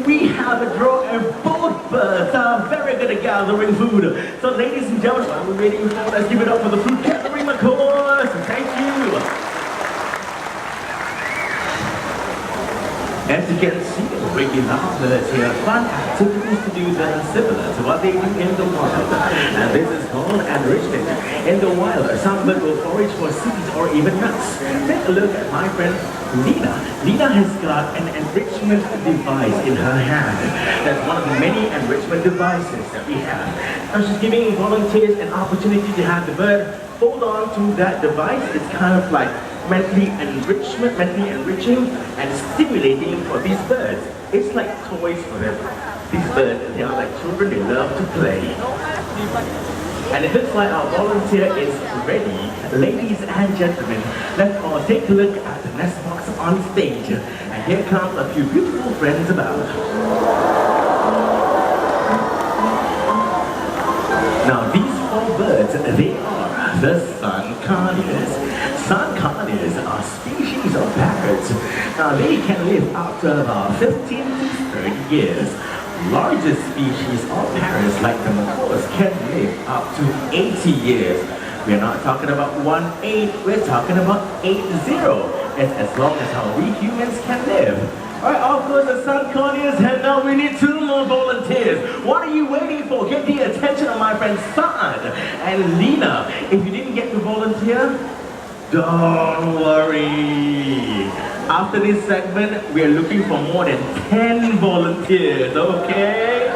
we have a draw and both birds are very good at gathering food. So ladies and gentlemen, while we're waiting for, let's give it up for the food gathering, of course. Thank you. As you can see, the regular birds here, fun activities to do that are similar to what they do in the wild. And this is called enrichment. In the wild, some birds will forage for seeds or even nuts. Take a look at my friend Lina. Lina has got an enrichment device in her hand. That's one of the many enrichment devices that we have. Now she's giving volunteers an opportunity to have the bird hold on to that device. It's kind of like mentally enriching and stimulating for these birds. It's like toys for them. These birds, they are like children, they love to play. And it looks like our volunteer is ready. Ladies and gentlemen, let's all take a look at the nest box on stage. And here come a few beautiful friends about. Now these four birds, they are the sun carniers. Sun carniers are species of parrots. Now they can live up to about 15 to 30 years. Larger species of parrots like the macaws can live up to 80 years. We're not talking about 1-8, we're talking about 80. It's as long as how we humans can live. Alright, of course the sun carniers, and now we need 2 more volunteers. What are you waiting for? Get the attention of my friends San and Lina. If you didn't get to volunteer, don't worry. After this segment, we are looking for more than 10 volunteers, okay?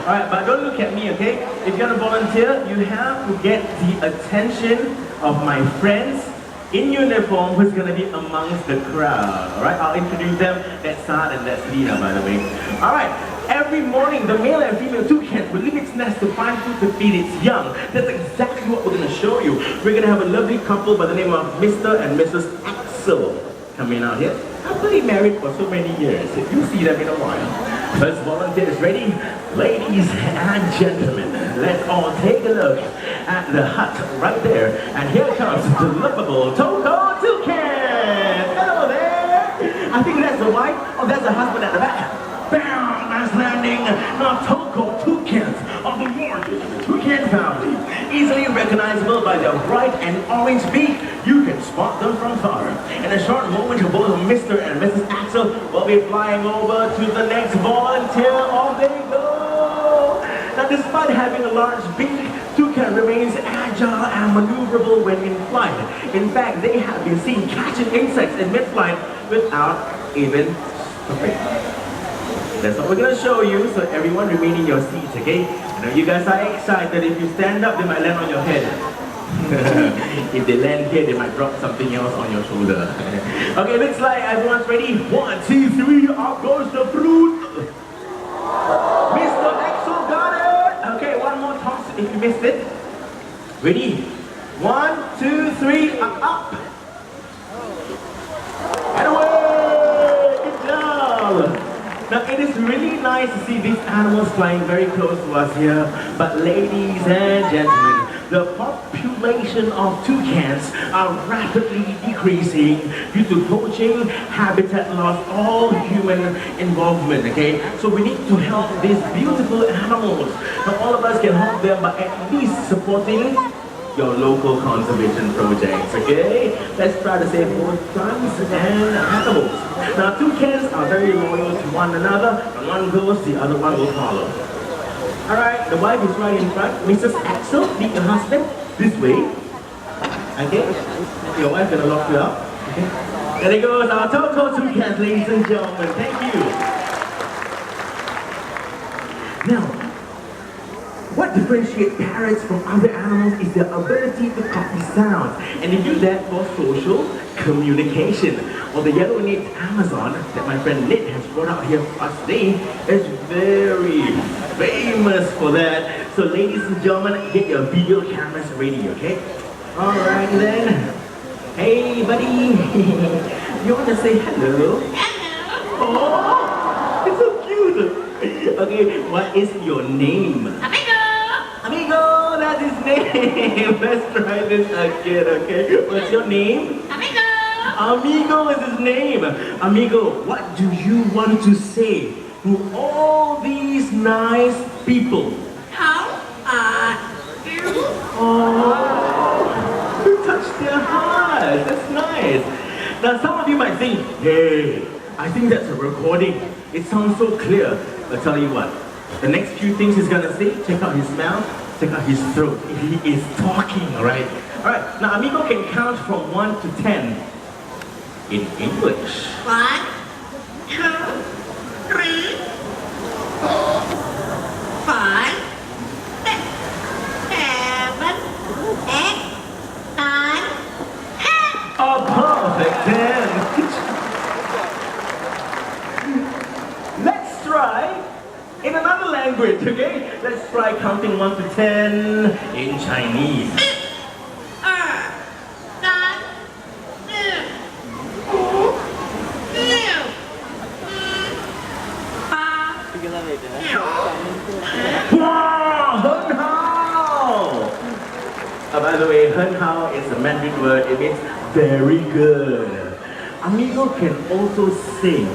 Alright, but don't look at me, okay? If you're gonna volunteer, you have to get the attention of my friends in uniform who's gonna be amongst the crowd. Alright, I'll introduce them. That's San and that's Lina, by the way. Alright, every morning the male and female toucan will leave its nest to find food to feed its young. That's exactly what we're gonna show you. We're gonna have a lovely couple by the name of Mr. and Mrs. Axel coming out here. Happily married for so many years. You'll see them in a while. First volunteers ready? Ladies and gentlemen, let's all take a look at the hut right there. And here comes the lovable Toko Toucan. Hello there. I think that's the wife. Oh, that's the husband at the back. Bam! Nice landing. Now Toko Toucans of the largest toucan family. Easily recognizable by their bright and orange beak, you can spot them from far. In a short moment, both Mr. and Mrs. Axel will be flying over to the next volunteer. Off they go! Now despite having a large beak, toucan remains agile and maneuverable when in flight. In fact, they have been seen catching insects in mid-flight without even stopping. That's what we're going to show you, so everyone remain in your seats, okay? I know you guys are excited. If you stand up, they might land on your head. If they land here, they might drop something else on your shoulder. Okay, looks like everyone's ready. 1, 2, 3, up goes the fruit. Mr. Axel got it. Okay, one more toss if you missed it. Ready? 1, 2, 3, up. And away! Good job! Now it is really nice to see these animals flying very close to us here, but ladies and gentlemen, the population of toucans are rapidly decreasing due to poaching, habitat loss, all human involvement, okay? So we need to help these beautiful animals. Now all of us can help them by at least supporting your local conservation projects, okay? Let's try to save both plants and animals. Now, toucans are very loyal to one another. When one goes, the other one will follow. Alright, the wife is right in front. Mrs. Axel, meet your husband. This way. Okay? Your wife gonna lock you up. Okay? There it goes, our Toko toucans, ladies and gentlemen. Thank you. Now, what differentiates parrots from other animals is their ability to copy sounds, and they do that for social communication. Well, the yellow-naped Amazon that my friend Nit has brought out here for us today is very famous for that. So ladies and gentlemen, get your video cameras ready, okay? Alright then. Hey buddy, you want to say hello? Hello! Oh, it's so cute! Okay, what is your name? Amigo, that's his name. Let's try this again, okay? What's your name? Amigo is his name. Amigo, what do you want to say to all these nice people. How are you? Oh, you touched their hearts. That's nice. Now, some of you might think, hey, I think that's a recording. It sounds so clear. I'll tell you what, the next few things he's gonna say, check out his mouth, check out his throat. He is talking, alright? Alright, now Amigo can count from 1 to 10 in English. 1, 2, 3, 4, 5, 6, 7, 8, 9, 10. A perfect 10. Let's try in another language, okay? Let's try counting 1 to 10 in Chinese. 2, 3, 4, 5, 6, Wow, Hen Hao! By the way, Hen Hao is a Mandarin word. It means very good. Amigo can also sing.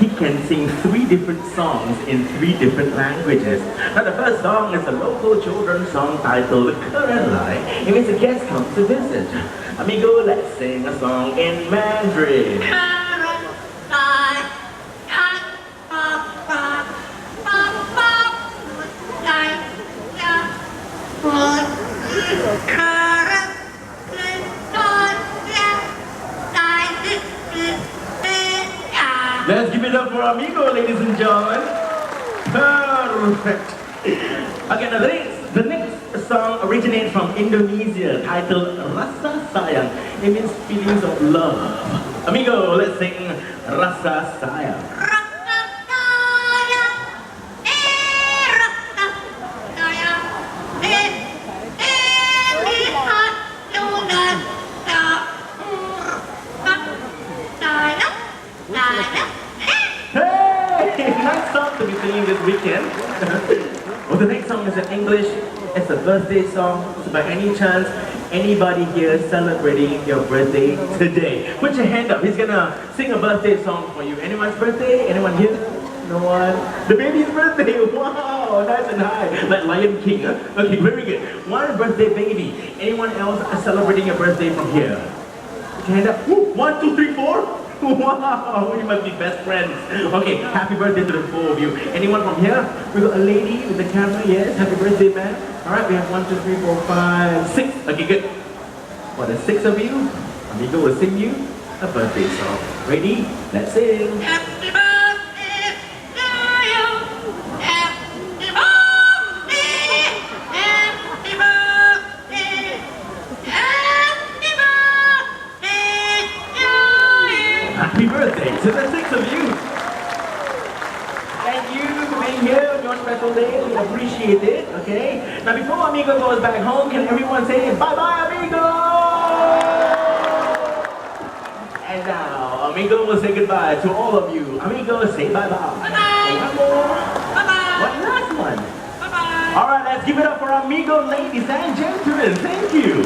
He can sing 3 different songs in 3 different languages. Now the first song is a local children's song titled Current Lai. It means a guest comes to visit. Amigo, let's sing a song in Mandarin. Let's give it up for Amigo, ladies and gentlemen. Perfect. Okay, now the next song originates from Indonesia, titled Rasa Sayang. It means feelings of love. Amigo, let's sing Rasa Sayang. Hey, nice song to be singing this weekend. Well, the next song is in English. It's a birthday song. So by any chance, anybody here celebrating your birthday today? Put your hand up. He's gonna sing a birthday song for you. Anyone's birthday? Anyone here? No one? The baby's birthday. Wow, nice and high. Like Lion King, huh? Okay, very good. One birthday baby. Anyone else celebrating your birthday from here? Put your hand up. 1, 2, 3, 4. Wow, you must be best friends. Okay, happy birthday to the 4 of you. Anyone from here? We got a lady with the camera, yes. Happy birthday, man. Alright, we have 1, 2, 3, 4, 5, 6. Okay, good. For the 6 of you, Amigo will sing you a birthday song. Ready? Let's sing. Happy birthday to you. Happy birthday. Happy birthday. Happy birthday to you. Happy birthday to the 6 of you. Thank you for being here on your special day. We appreciate it, okay? Now before Amigo goes back home, can everyone say bye-bye, Amigo? And now, Amigo will say goodbye to all of you. Amigo, say bye-bye. Bye-bye. One more. Bye-bye. One last one. Bye-bye. All right, let's give it up for Amigo, ladies and gentlemen. Thank you.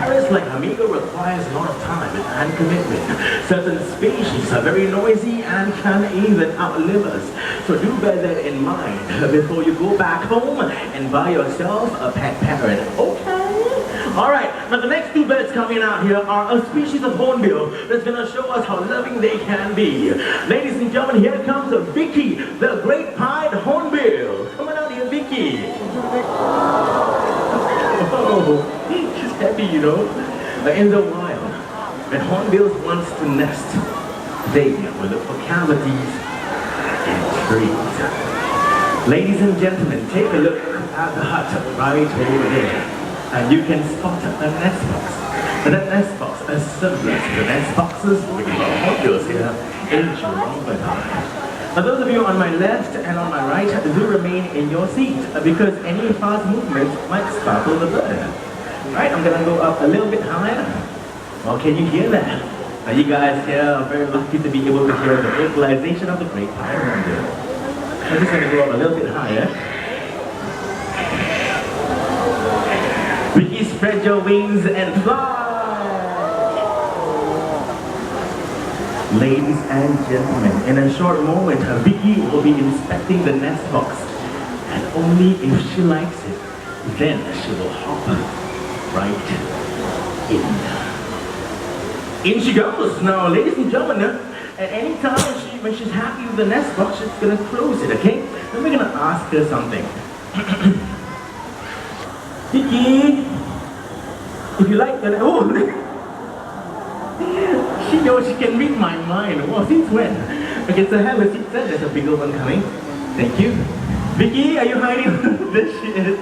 Parrots like Amigo requires a lot of time and commitment. Certain species are very noisy and can even outlive us. So do bear that in mind before you go back home and buy yourself a pet parrot. Okay? Alright, now the next 2 birds coming out here are a species of hornbill that's going to show us how loving they can be. Ladies and gentlemen, here comes Vicky, the great pied hornbill. Come on out here, Vicky. Oh, she's happy, you know. In the wild, when hornbills wants to nest, they will look for cavities in trees. Ladies and gentlemen, take a look at the hut right over there, and you can spot a nest box. That nest box is similar to the nest boxes we got hornbills here in Jurong Bazaar. Now those of you on my left and on my right, do remain in your seat because any fast movement might startle the bird. Right, I'm gonna go up a little bit higher. Well, can you hear that? Now you guys here are very lucky to be able to hear the vocalization of the great pied hornbill. I'm just gonna go up a little bit higher. Vicky, spread your wings and fly! Ladies and gentlemen, in a short moment, Vicky will be inspecting the nest box. And only if she likes it, then she will hop right in. In she goes. Now, ladies and gentlemen, at any time when she's happy with the nest box, she's going to close it, okay? Then we're going to ask her something. Vicky, if you like the... Oh, she knows she can read my mind. Well, since when? Okay, so have a seat, sir. There's a bigger one coming. Thank you. Vicky, are you hiding? There she is.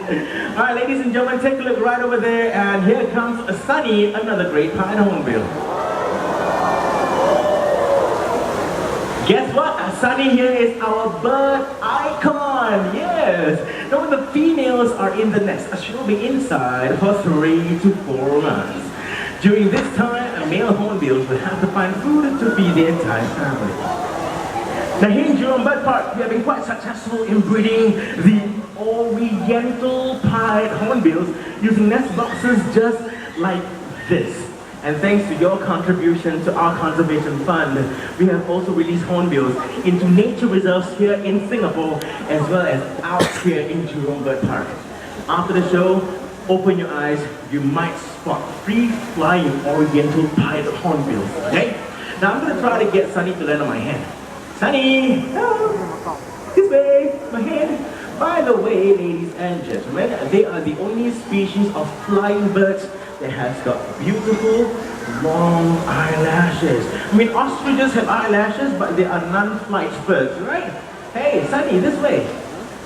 Alright, ladies and gentlemen, take a look right over there. And here comes Sunny, another great pine hornbill. Guess what? Sunny here is our bird icon. Yes. Now when the females are in the nest, she will be inside for 3 to 4 months. During this time, male hornbills will have to find food to feed the entire family. Now here in Jurong Bird Park, we have been quite successful in breeding the Oriental pied hornbills using nest boxes just like this. And thanks to your contribution to our conservation fund, we have also released hornbills into nature reserves here in Singapore, as well as out here in Jurong Bird Park. After the show, open your eyes, you might spot free-flying Oriental pied hornbills, okay? Now I'm going to try to get Sunny to land on my hand. Sunny! Oh, this way, my hand. By the way, ladies and gentlemen, they are the only species of flying birds that has got beautiful, long eyelashes. I mean, ostriches have eyelashes, but they are non-flight birds, right? Hey, Sunny, this way.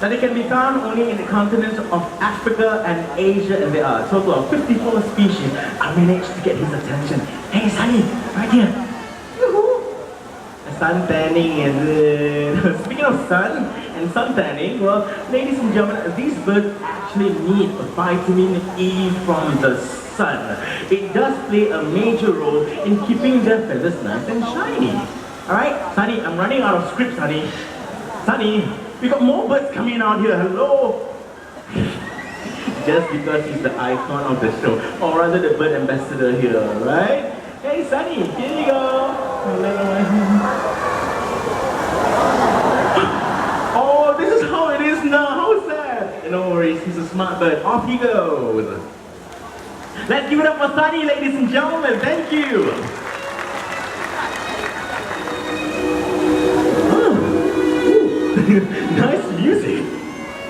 Now they can be found only in the continents of Africa and Asia, and there are a total of 54 species. I managed to get his attention. Hey, Sunny, right here. Yoo-hoo. Sun tanning is it? Speaking of sun and sun tanning, well, ladies and gentlemen, these birds actually need vitamin E from the sun. It does play a major role in keeping their feathers nice and shiny. Alright, Sunny, I'm running out of script, Sunny. Sunny, we got more birds coming out here. Hello. Just because he's the icon of the show, or rather the bird ambassador here, right? Hey, Sunny, here you go. Oh, this is how it is now. How's that? No worries, he's a smart bird. Off he goes. Let's give it up for Sunny, ladies and gentlemen. Thank you. Nice music.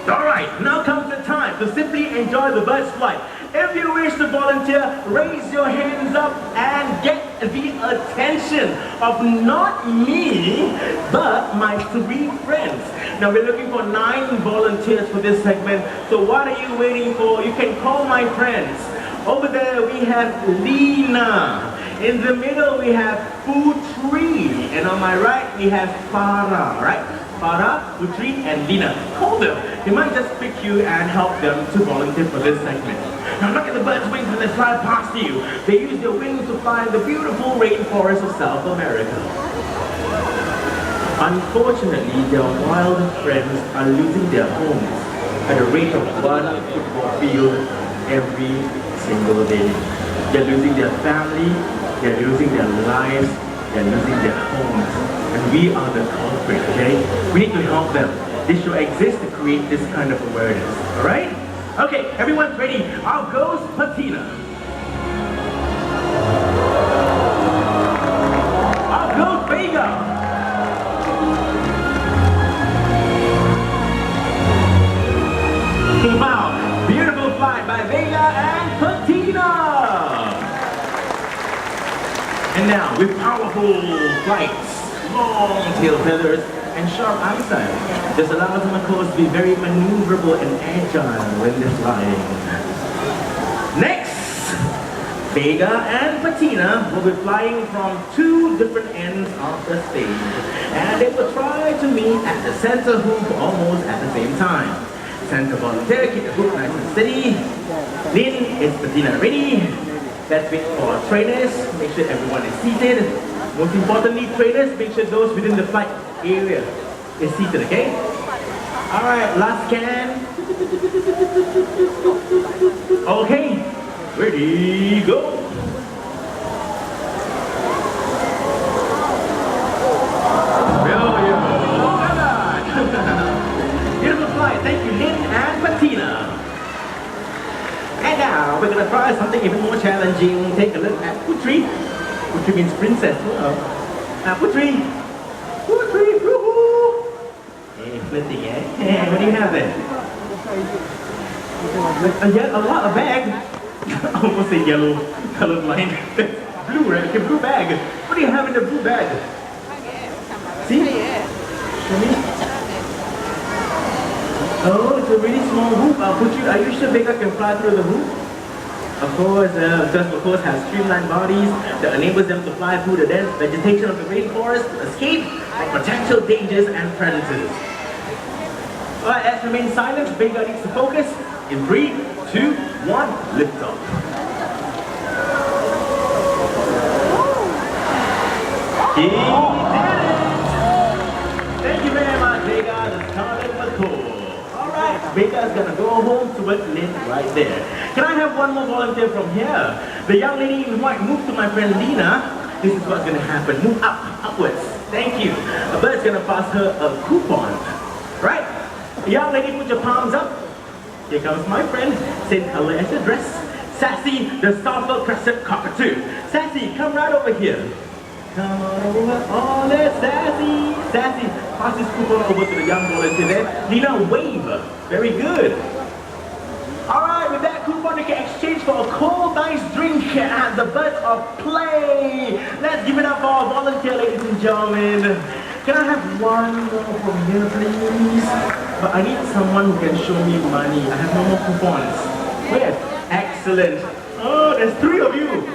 Alright, now comes the time to simply enjoy the bird's flight. If you wish to volunteer, raise your hands up and get the attention of not me, but my 3 friends. Now we're looking for 9 volunteers for this segment, so what are you waiting for? You can call my friends. Over there we have Lena. In the middle we have Putri. And on my right we have Farah, right? Farah, Putri, and Lena. Call them. They might just pick you and help them to volunteer for this segment. Now look at the birds' wings when they fly past you. They use their wings to fly in the beautiful rainforest of South America. Unfortunately, their wild friends are losing their homes at a rate of 1 football field every single day. They're losing their family, they're losing their lives, they're losing their homes. And we are the culprit, okay? We need to help them. This should exist to create this kind of awareness, alright? Okay, everyone's ready. I'll go Patina. I'll go Vega. Wow, beautiful flight by Vega and Patina. And now, with powerful flights, long tail feathers, and sharp eyesight, this allows them, of course, to be very maneuverable and agile when they're flying. Next, Vega and Patina will be flying from 2 different ends of the stage, and they will try to meet at the center hoop almost at the same time. Center volunteer, keep the hoop nice and steady. Then, is Patina ready? Let's wait for trainers, make sure everyone is seated. Most importantly, trainers, make sure those within the flight area is seated, okay? Alright, last scan. Okay, ready, go. try something even more challenging. Take a look at Putri. Putri means princess. Putri. Putri, woohoo! Hey, flirting, eh? Hey, what do you have there? Yet a lot of bag. Almost a yellow colored line. Blue, right? Okay, blue bag. What do you have in the blue bag? See? Show me. Oh, it's a really small hoop. Are you sure Vega can fly through the hoop? Of course, just of course has streamlined bodies that enables them to fly through the dense vegetation of the rainforest to escape from potential dangers and predators. Alright, let's remain silent. Vega needs to focus. In 3, 2, 1, lift off. He did it! Thank you very much, Vega. The Scarlet was cool. Alright, Vega's gonna go home to it lit right there. Can I have one more volunteer from here? The young lady in white, move to my friend Lena. This is what's gonna happen. Move upwards. Thank you. A bird's gonna pass her a coupon. Right? Young lady, put your palms up. Here comes my friend. Same color as your dress. Sassy, the Southwell Crescent cockatoo. Sassy, come right over here. Come on over. Oh, there's Sassy. Sassy, pass this coupon over to the young volunteer there. Lena, wave. Very good. Alright, with that coupon you can exchange for a cold, nice drink at the Birds of Play. Let's give it up for our volunteer, ladies and gentlemen. Can I have one more from here, please? But I need someone who can show me money. I have no more coupons. Where? Excellent. Oh, there's 3 of you.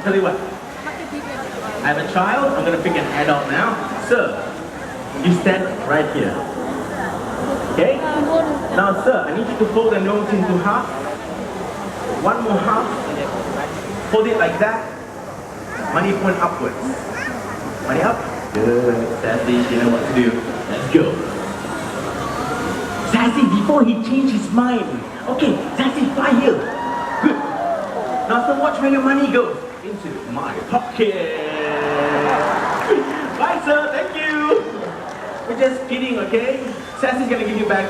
Tell you what. I have a child. I'm going to pick an adult now. Sir, you stand right here. Okay? Now, sir, I need you to fold the note into half. One more half. Fold it like that. Money point upwards. Money up. Good. Sassy, you know what to do. Let's go. Sassy, before he changed his mind. Okay, Sassy, fly here. Good. Now, sir, watch where your money goes. Into my pocket. Bye, sir. Thank you. We're just kidding, okay? Sassy's gonna give you back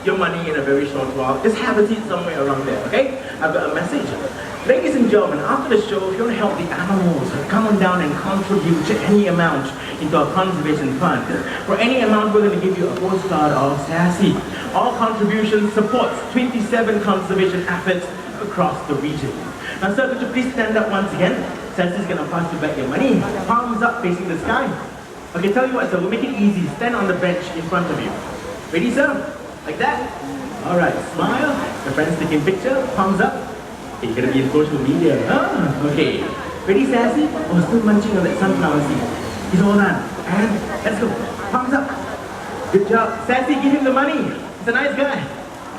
your money in a very short while. Just have a seat somewhere around there, okay? I've got a message. Ladies and gentlemen, after the show, if you want to help the animals, come on down and contribute to any amount into our conservation fund. For any amount, we're going to give you a postcard of Sassy. All contributions supports 27 conservation efforts across the region. Now, sir, could you please stand up once again? Sassy's going to pass you back your money. Palms up, facing the sky. Okay, tell you what, sir, we'll make it easy. Stand on the bench in front of you. Ready, sir? Like that? Alright, smile. Your friend's taking picture. Palms up. Okay, you're gonna be in social media. Okay. Ready, Sassy? Oh, still munching on that sunflower seed. He's all done. And let's go. Palms up. Good job. Sassy, give him the money. He's a nice guy.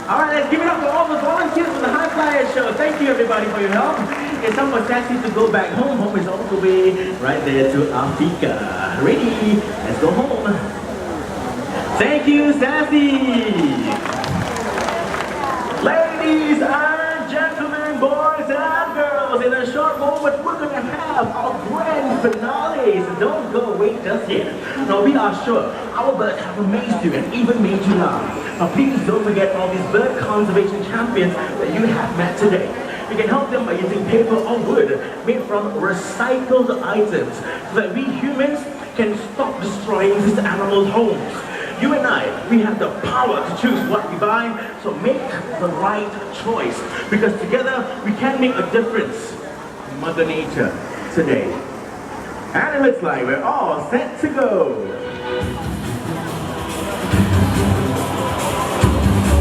Alright, let's give it up for all the volunteers for the High Flyers show. Thank you, everybody, for your help. It's time for Sassy to go back home. Home is all the way right there to Africa. Ready? Let's go home. Thank you, Sassy. Ladies and gentlemen, boys and girls, in a short moment we're going to have our grand finale. So don't go away just yet. Now we are sure our birds have amazed you and even made you laugh. Now please don't forget all these bird conservation champions that you have met today. You can help them by using paper or wood made from recycled items so that we humans can stop destroying these animals' homes. You and I, we have the power to choose what we buy, so make the right choice. Because together, we can make a difference in Mother Nature today. And it looks like we're all set to go.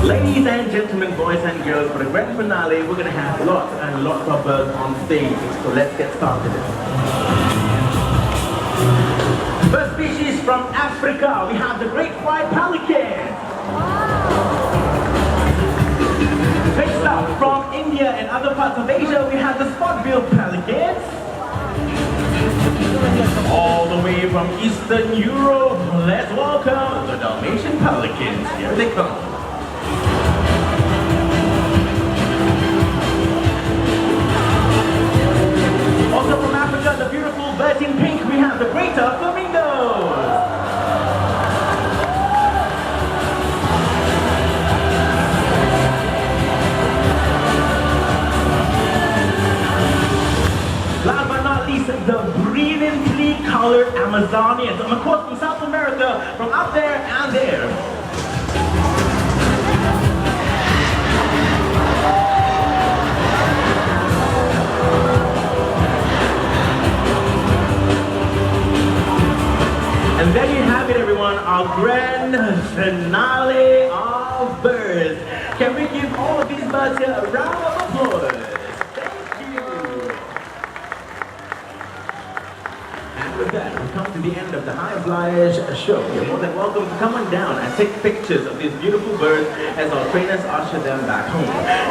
Ladies and gentlemen, boys and girls, for the grand finale, we're going to have lots and lots of birds on stage. So let's get started. First species from Africa, we have the great white pelican. Next up, from India and other parts of Asia, we have the spot-billed pelicans. All the way from Eastern Europe, let's welcome the Dalmatian pelicans. Here they come. Also from Africa, the beautiful birds in pink, we have the greater flamingos. continents, of course from South America, from up there and there. And there you have it, everyone, our grand finale of birds. Can we give all of these birds here a round of applause? Thank you. And with that, we come to the end of the High Flyers show. You're more than welcome to come on down and take pictures of these beautiful birds as our trainers usher them back home.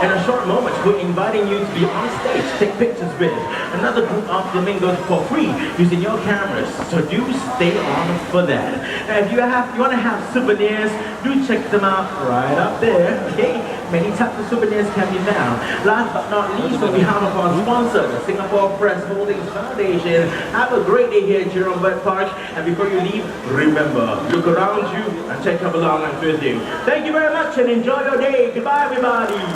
In a short moment, we're inviting you to be on stage, take pictures with another group of flamingos for free using your cameras. So do stay on for that. Now, if you want to have souvenirs, do check them out right up there. Okay, many types of souvenirs can be found. Last but not least, on behalf of our sponsor, the Singapore Press Holdings Foundation, have a great day here at Jurong Bird Park. And before you leave, remember, look around you and take your belongings with you. Thank you very much and enjoy your day. Goodbye, everybody.